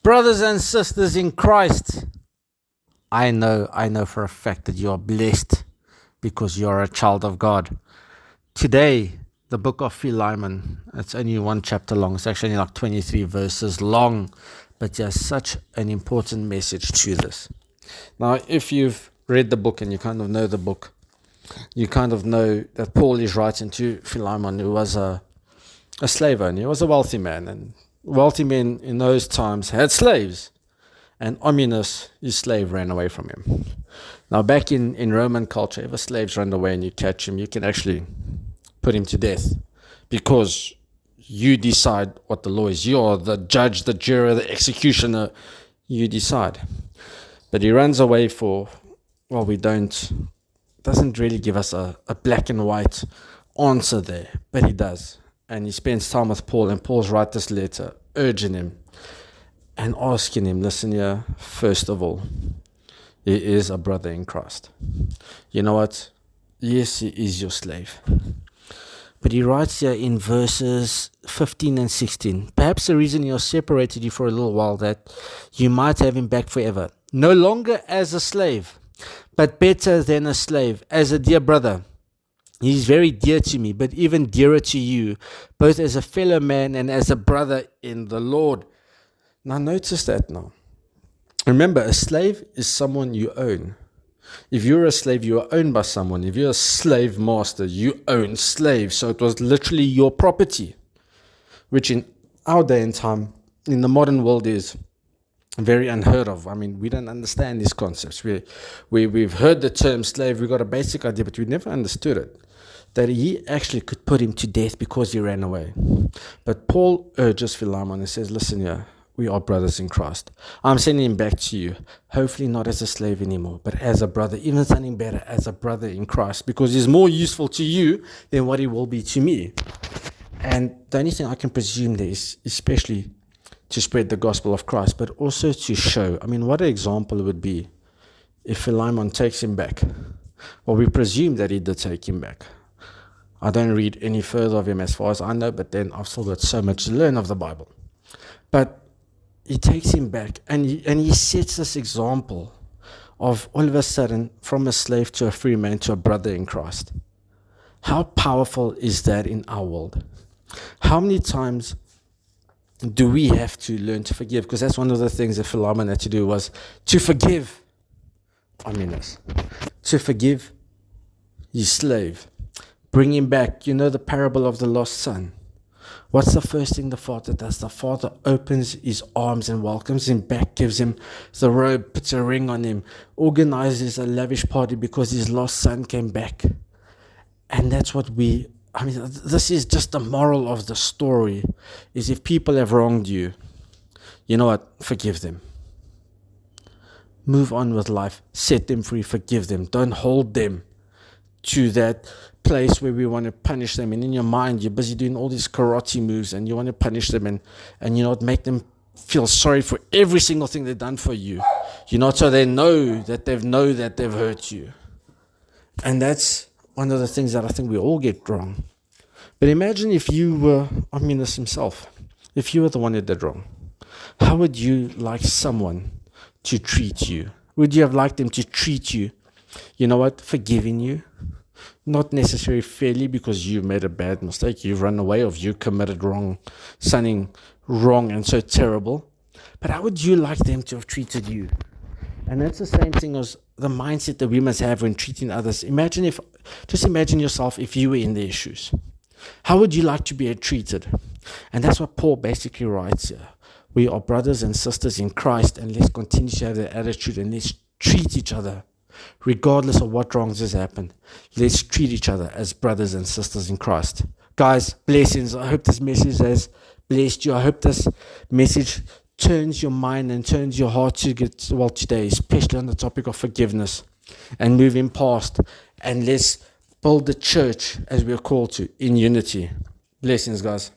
Brothers and sisters in Christ, I know for a fact that you are blessed because you are a child of God. Today, the book of Philemon, it's only one chapter long. It's actually like 23 verses long, but there's such an important message to this. Now, if you've read the book and you kind of know the book, you kind of know that Paul is writing to Philemon, who was a slave owner. He was a wealthy man, and wealthy men in those times had slaves. And ominous, his slave ran away from him. Now, back in Roman culture, if a slave's run away and you catch him, you can actually put him to death because you decide what the law is. You're the judge, the juror, the executioner. You decide. But he runs away doesn't really give us a black and white answer there, but he does. And he spends time with Paul, and Paul's write this letter, urging him and asking him, listen here, first of all, he is a brother in Christ. You know what? Yes, he is your slave. But he writes here in verses 15 and 16, perhaps the reason he has separated you for a little while, that you might have him back forever. No longer as a slave, but better than a slave, as a dear brother. He is very dear to me, but even dearer to you, both as a fellow man and as a brother in the Lord. Now notice that now. Remember, a slave is someone you own. If you're a slave, you are owned by someone. If you're a slave master, you own slaves. So it was literally your property, which in our day and time, in the modern world, is very unheard of. I mean, we don't understand these concepts. We've heard the term slave. We got a basic idea, but we never understood it. That he actually could put him to death because he ran away. But Paul urges Philemon and says, listen here, we are brothers in Christ. I'm sending him back to you, hopefully not as a slave anymore, but as a brother, even something better, as a brother in Christ, because he's more useful to you than what he will be to me. And the only thing I can presume there is especially to spread the gospel of Christ, but also to show, I mean, what an example it would be if Philemon takes him back. Well, we presume that he did take him back. I don't read any further of him as far as I know, but then I've still got so much to learn of the Bible. But he takes him back, and he sets this example of all of a sudden from a slave to a free man to a brother in Christ. How powerful is that in our world? How many times do we have to learn to forgive? Because that's one of the things that Philemon had to do, was to forgive. To forgive his slave. Bring him back. You know the parable of the lost son. What's the first thing the father does? The father opens his arms and welcomes him back, gives him the robe, puts a ring on him, organizes a lavish party because his lost son came back. And that's what this is just the moral of the story, is if people have wronged you, you know what? Forgive them. Move on with life. Set them free. Forgive them. Don't hold them to that place where we want to punish them, and in your mind you're busy doing all these karate moves and you want to punish them and you know, make them feel sorry for every single thing they've done for you, you know, so they know that they've hurt you. And that's one of the things that I think we all get wrong. But imagine if you were Ominous himself, if you were the one that did wrong. How would you like someone to treat you? Would you have liked them to treat you, you know what, forgiving you? Not necessarily fairly because you made a bad mistake, you've run away, or you committed something wrong and so terrible. But how would you like them to have treated you? And that's the same thing as the mindset that we must have when treating others. Just imagine yourself if you were in their shoes. How would you like to be treated? And that's what Paul basically writes here. We are brothers and sisters in Christ, and let's continue to have that attitude, and let's treat each other. Regardless of what wrongs has happened, let's treat each other as brothers and sisters in Christ. Guys, blessings. I hope this message has blessed you. I hope this message turns your mind and turns your heart to get well today, especially on the topic of forgiveness and moving past. And let's build the church as we are called to, in unity. Blessings, guys.